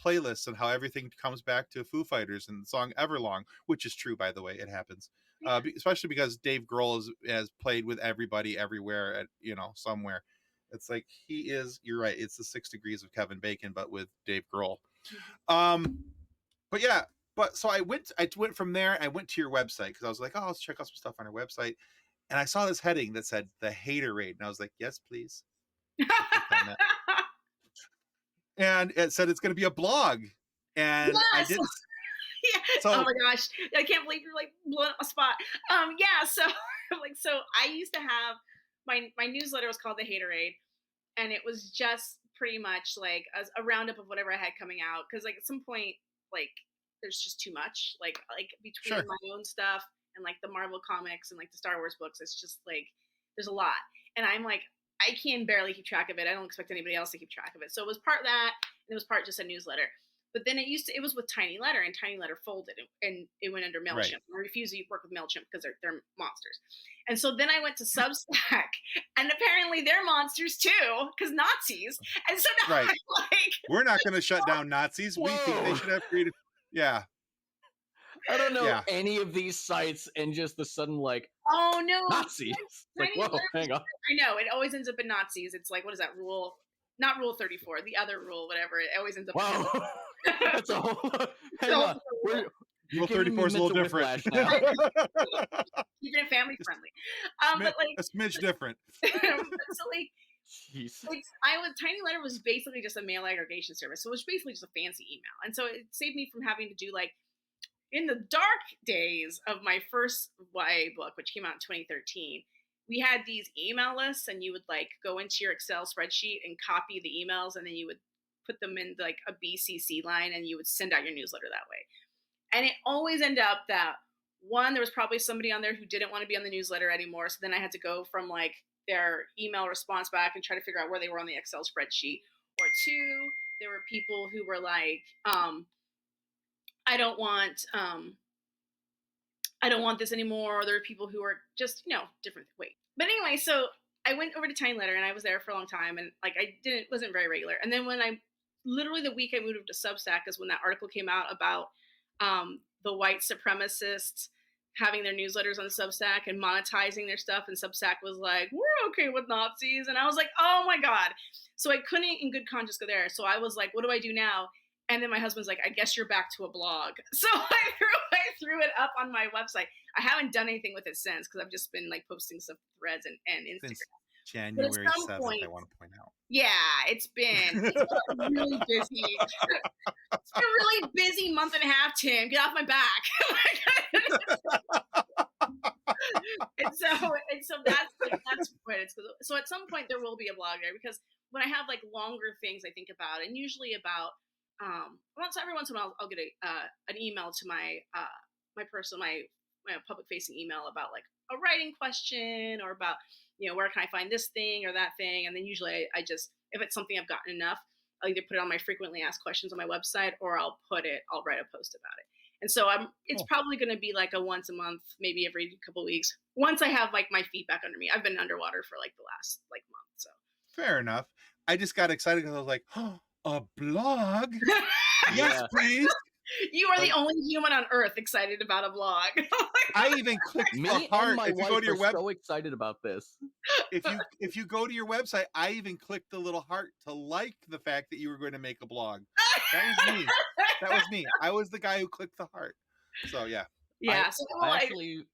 playlists and how everything comes back to Foo Fighters and the song Everlong, which is true, by the way. It happens, yeah. especially because Dave Grohl has played with everybody everywhere at somewhere. It's like he is. You're right. It's the 6 degrees of Kevin Bacon, but with Dave Grohl. Mhm. Um, but yeah, but so I went from there. I went to your website because I was like, oh, let's check out some stuff on your website, and I saw this heading that said the Haterade, and I was like, yes, please. I clicked on that, and it said it's going to be a blog, and I Yes. didn't. Yeah. Oh So my gosh, I can't believe you're like blowing up a spot. Yeah. So like so I used to have my newsletter was called the Haterade, and it was just pretty much like a roundup of whatever I had coming out. Because like at some point, like there's just too much. Like between sure, my own stuff and like the Marvel comics and like the Star Wars books, it's just like there's a lot, and I'm like I can barely keep track of it. I don't expect anybody else to keep track of it. So it was part that, and it was part just a newsletter. But then it was with Tiny Letter, and Tiny Letter folded, and it went under right. Mailchimp. I refuse to work with Mailchimp because they're monsters. And so then I went to Substack, and apparently they're monsters too, because Nazis. And so now Right. I'm like, We're not going to shut down Nazis. We think they Whoa! should have freedom. Yeah, I don't know yeah. any of these sites, and just the sudden like oh no, Nazis. It's like, Tiny whoa, Letter. hang on. I know it always ends up in Nazis. It's like what is that rule? Not rule 34, the other rule, whatever. It always ends up in Wow, Hitler. that's a whole. It's a Hang whole on, different rule. you're Rule giving me 34 is a little mental different. whiplash now. Keeping it family Just friendly. a But like, smidge different. so like Jeez. I was Tiny Letter was basically just a mail aggregation service, so it was basically just a fancy email, and so it saved me from having to do like in the dark days of my first YA book, which came out in 2013. We had these email lists, and you would like go into your Excel spreadsheet and copy the emails, and then you would put them in like a BCC line, and you would send out your newsletter that way. And it always ended up that one, there was probably somebody on there who didn't want to be on the newsletter anymore. So then I had to go from like their email response back and try to figure out where they were on the Excel spreadsheet. Or two, there were people who were like, I don't want I don't want this anymore. Or there were people who were just, different weight. But anyway, so I went over to Tiny Letter, and I was there for a long time, and like I didn't wasn't very regular. And then when I literally the week I moved over to Substack is when that article came out about the white supremacists having their newsletters on Substack and monetizing their stuff. And Substack was like, we're okay with Nazis. And I was like, oh my God. So I couldn't in good conscience go there. So I was like, what do I do now? And then my husband's like, I guess you're back to a blog. So I threw it up on my website. I haven't done anything with it since because I've just been like posting stuff Threads and Since Instagram. But at January some 7th, I point, want to point out. yeah, it's been really busy. It's been a really busy month and a half, Tim. Get off my back. and so that's what it's. So at some point there will be a blog there because when I have like longer things I think about, and usually about every once in a while I'll get an email to my my public facing email about like a writing question or about where can I find this thing or that thing, and then usually I just if it's something I've gotten enough, I'll either put it on my frequently asked questions on my website or I'll write a post about it. And so it's probably going to be like a once a month, maybe every couple of weeks. Once I have like my feet back under me. I've been underwater for like the last like month. So fair enough. I just got excited because I was like, oh, a blog? Yes, Yeah. please. You are Like- the only human on earth excited about a blog. I even clicked Me the heart. and my If you wife go to your are web, so excited about this. if you go to your website, I even clicked the little heart to like the fact that you were going to make a blog. That was me. That was me. I was the guy who clicked the heart. So yeah. Yeah. I actually.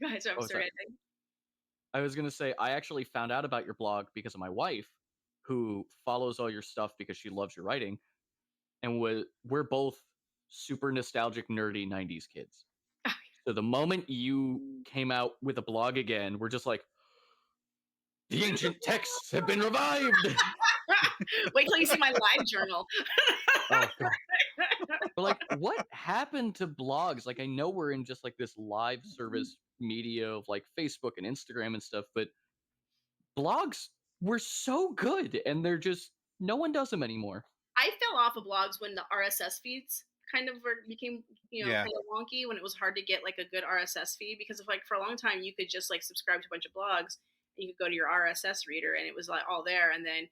Go ahead. Sorry, sorry. I was gonna say I actually found out about your blog because of my wife, who follows all your stuff because she loves your writing, and we're both super nostalgic, nerdy '90s kids. So the moment you came out with a blog again, we're just like, the ancient texts have been revived. Wait till you see my live journal. Oh god. But like, what happened to blogs? Like, I know we're in just like this live service media of like Facebook and Instagram and stuff, but blogs were so good, and they're just no one does them anymore. I fell off of blogs when the RSS feeds kind of became, Yeah. kind of wonky, when it was hard to get like a good RSS feed, because of like for a long time you could just like subscribe to a bunch of blogs and you could go to your RSS reader and it was like all there, and then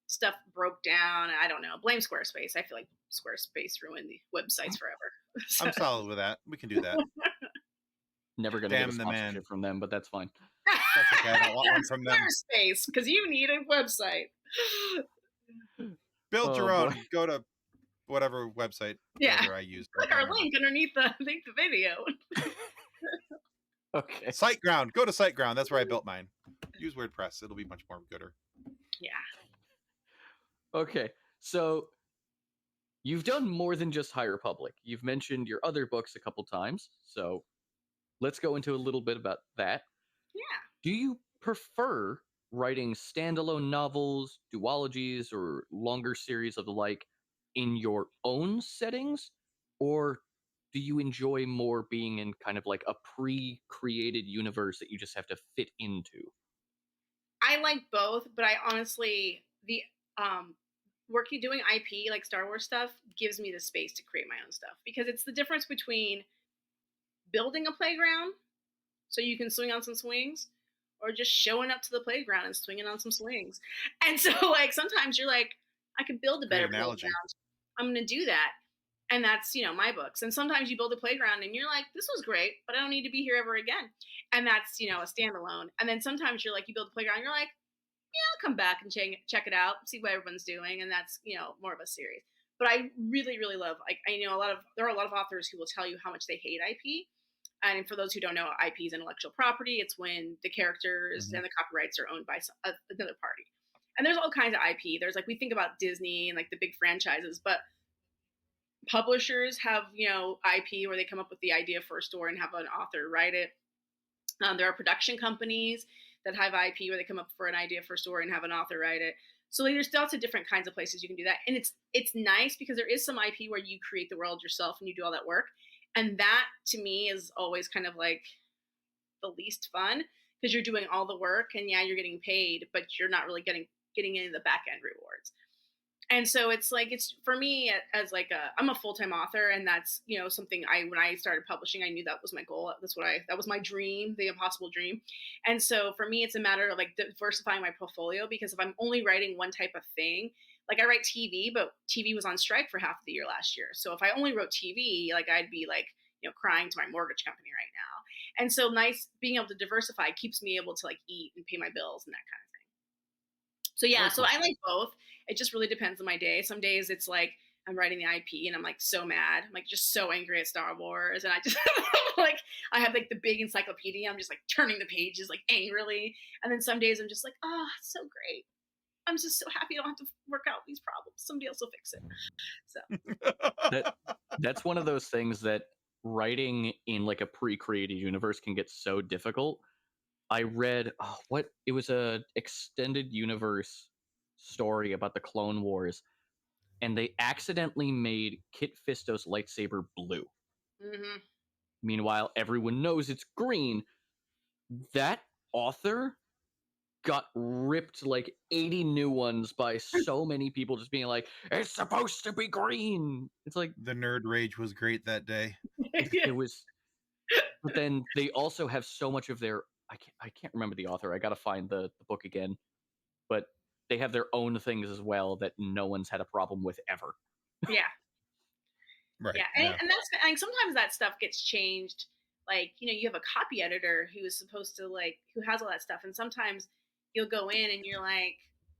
stuff broke down. I don't know. Blame Squarespace. I feel like Squarespace ruined the websites forever. I'm solid with that. We can do that. Never gonna get a Damn the sponsorship man. from them, but that's fine. That's okay. I don't want one from them. Squarespace, because you need a website. Build your Oh, own. boy. Go to whatever website Yeah. whatever I use. Click our link underneath the video. Okay. SiteGround. Go to SiteGround. That's where I built mine. Use WordPress. It'll be much more gooder. Yeah. Okay. So you've done more than just High Republic. You've mentioned your other books a couple times. So let's go into a little bit about that. Yeah. Do you prefer writing standalone novels, duologies, or longer series of the like in your own settings? Or do you enjoy more being in kind of like a pre-created universe that you just have to fit into? I like both, but I honestly, the doing IP like Star Wars stuff gives me the space to create my own stuff, because it's the difference between building a playground so you can swing on some swings, or just showing up to the playground and swinging on some swings. And so like sometimes you're like, I could build a better Great analogy. playground. I'm going to do that. And that's, my books. And sometimes you build a playground and you're like, this was great, but I don't need to be here ever again. And that's, a standalone. And then sometimes you're like, you build a playground, you're like, yeah, I'll come back and check it out, see what everyone's doing. And that's, more of a series. But I really, really love, like, I know there are a lot of authors who will tell you how much they hate IP. And for those who don't know, IP is intellectual property. It's when the characters and the copyrights are owned by another party. And there's all kinds of IP. There's like, we think about Disney and like the big franchises, but publishers have, IP where they come up with the idea for a story and have an author write it. There are production companies that have IP where they come up for an idea for a story and have an author write it. So there's lots of different kinds of places you can do that. And it's nice because there is some IP where you create the world yourself and you do all that work. And that to me is always kind of like the least fun, because you're doing all the work and yeah, you're getting paid, but you're not really getting into the back end rewards. And so it's like, it's for me as like I'm a full-time author, and that's, something when I started publishing, I knew that was my goal. That was my dream, the impossible dream. And so for me, it's a matter of like diversifying my portfolio, because if I'm only writing one type of thing, like I write TV, but TV was on strike for half of the year last year. So if I only wrote TV, like I'd be like, crying to my mortgage company right now. And so being able to diversify keeps me able to like eat and pay my bills and that kind of thing. So yeah, so I like both. It just really depends on my day. Some days it's like I'm writing the IP and I'm like so mad. I'm like just so angry at Star Wars. And I just like, I have like the big encyclopedia. I'm just like turning the pages like angrily. And then some days I'm just like, oh, it's so great. I'm just so happy I don't have to work out these problems. Somebody else will fix it. So that's one of those things that writing in like a pre-created universe can get so difficult. I read it was a extended universe story about the Clone Wars, and they accidentally made Kit Fisto's lightsaber blue. Mm-hmm. Meanwhile, everyone knows it's green. That author got ripped like 80 new ones by so many people just being like, it's supposed to be green. It's like, The nerd rage was great that day. it was, but then they also have so much of their, I can't remember the author. I got to find the book again, but they have their own things as well that no one's had a problem with ever. Yeah. Right. Yeah. And that's, like, sometimes that stuff gets changed. Like, you have a copy editor who is supposed to, like, who has all that stuff. And sometimes you'll go in and you're like,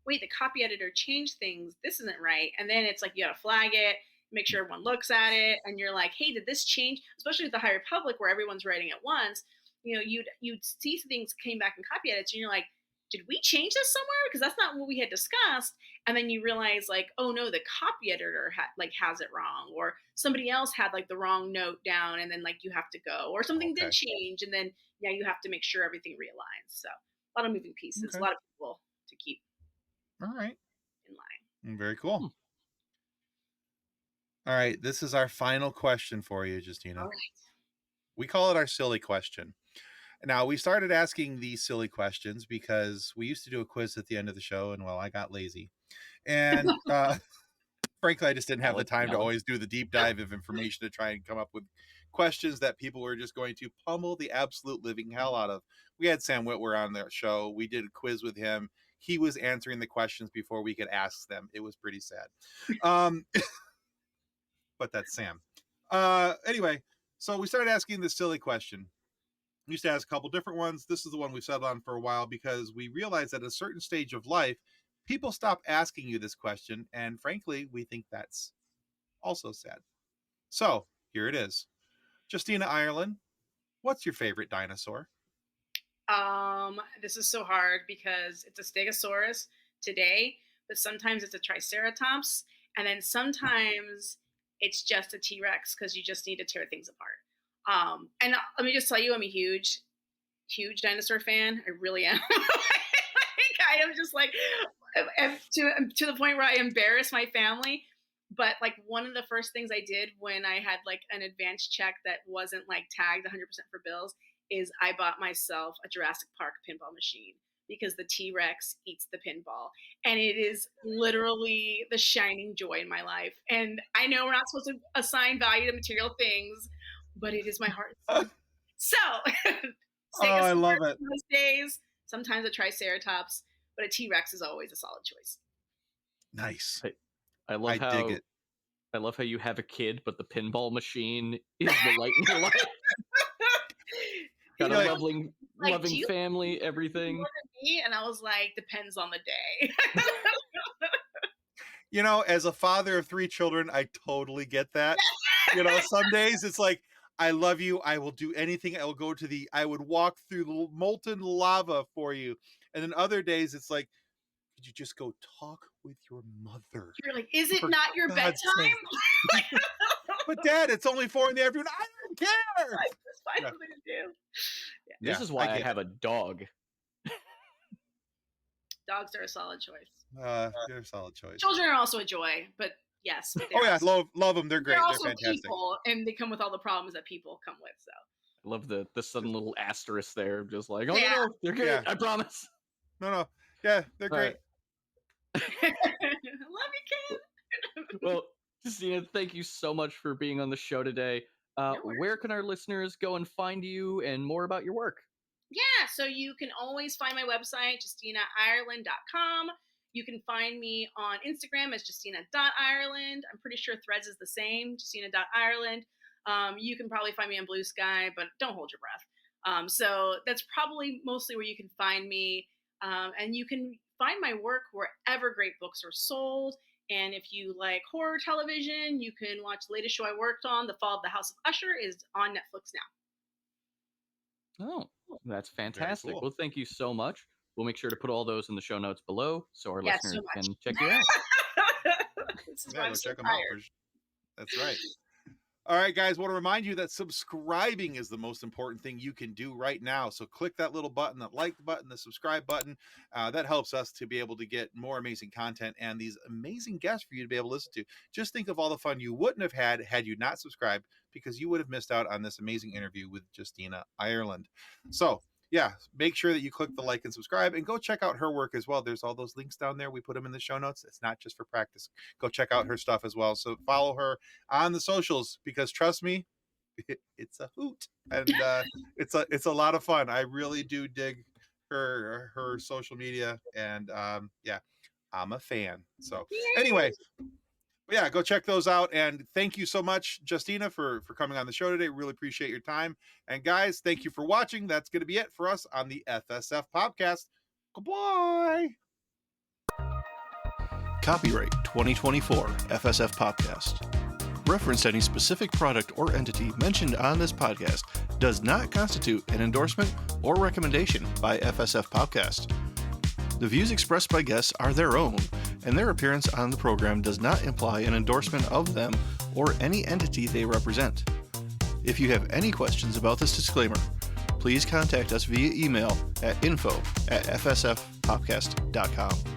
wait, the copy editor changed things. This isn't right. And then it's like, you got to flag it, make sure everyone looks at it. And you're like, hey, did this change? Especially with the High Republic where everyone's writing at once, you'd see things came back in copy edits and you're like, did we change this somewhere? Because that's not what we had discussed. And then you realize, like, oh no, the copy editor has it wrong, or somebody else had like the wrong note down, and then like you have to go, or something did change, and then you have to make sure everything realigns. So a lot of moving pieces, a lot of people to keep. All right. In line. Very cool. All right, this is our final question for you, Justina. All right. We call it our silly question. Now, we started asking these silly questions because we used to do a quiz at the end of the show, and well, I got lazy. And frankly, I just didn't have the time to always do the deep dive of information to try and come up with questions that people were just going to pummel the absolute living hell out of. We had Sam Witwer on the show. We did a quiz with him. He was answering the questions before we could ask them. It was pretty sad. But that's Sam. Anyway, so we started asking this silly question. We used to ask a couple different ones. This is the one we've settled on for a while because we realized that at a certain stage of life, people stop asking you this question. And frankly, we think that's also sad. So here it is. Justina Ireland, what's your favorite dinosaur? This is so hard because it's a Stegosaurus today, but sometimes it's a Triceratops. And then sometimes it's just a T-Rex because you just need to tear things apart. And let me just tell you, I'm a huge dinosaur fan. I really am. I am just like, to the point where I embarrass my family. But like one of the first things I did when I had like an advanced check that wasn't like tagged 100% for bills is I bought myself a Jurassic Park pinball machine because the T-Rex eats the pinball. And it is literally the shining joy in my life. And I know we're not supposed to assign value to material things, but it is my heart. So, I love it. Most days, sometimes a Triceratops, but a T-Rex is always a solid choice. Nice. I love how dig it. I love how you have a kid, but the pinball machine is the light in your life. Got a loving family, everything. More than me, and I was like, depends on the day. As a father of 3 children, I totally get that. Some days it's like, I love you. I will do anything. I would walk through the molten lava for you. And then other days it's like, could you just go talk with your mother? You're like, is it not your bedtime? But Dad, it's only 4 p.m. I don't care. That's fine something to do. This is why I have a dog. Dogs are a solid choice. They're a solid choice. Children are also a joy, but yes. Oh yeah, love them. They're great. They're also fantastic. People, and they come with all the problems that people come with. So I love the sudden little asterisk there, just like, oh no, they're good. Yeah. I promise. No, yeah, they're great. Love you, kid. Well, Justina, thank you so much for being on the show today. Where can our listeners go and find you and more about your work? Yeah, so you can always find my website, justinaireland.com. You can find me on Instagram as justina.ireland. I'm pretty sure Threads is the same, justina.ireland. You can probably find me on Blue Sky, but don't hold your breath. So that's probably mostly where you can find me. And you can find my work wherever great books are sold. And if you like horror television, you can watch the latest show I worked on, The Fall of the House of Usher, is on Netflix now. Oh, that's fantastic. Cool. Well, thank you so much. We'll make sure to put all those in the show notes below so our listeners can check you out. This is why I'm so check them out. That's right. All right, guys, I want to remind you that subscribing is the most important thing you can do right now. So click that little button, that like button, the subscribe button. That helps us to be able to get more amazing content and these amazing guests for you to be able to listen to. Just think of all the fun you wouldn't have had you not subscribed, because you would have missed out on this amazing interview with Justina Ireland. So yeah, make sure that you click the like and subscribe, and go check out her work as well. There's all those links down there. We put them in the show notes. It's not just for practice. Go check out her stuff as well. So follow her on the socials, because trust me, it's a hoot, and it's a lot of fun. I really do dig her social media, and yeah, I'm a fan. So anyway, yeah, go check those out. And thank you so much, Justina, for coming on the show today. Really appreciate your time. And guys, thank you for watching. That's going to be it for us on the FSF podcast. Goodbye. Copyright 2024 FSF Podcast. Reference to any specific product or entity mentioned on this podcast does not constitute an endorsement or recommendation by FSF Podcast. The views expressed by guests are their own, and their appearance on the program does not imply an endorsement of them or any entity they represent. If you have any questions about this disclaimer, please contact us via email at info@fsfpodcast.com.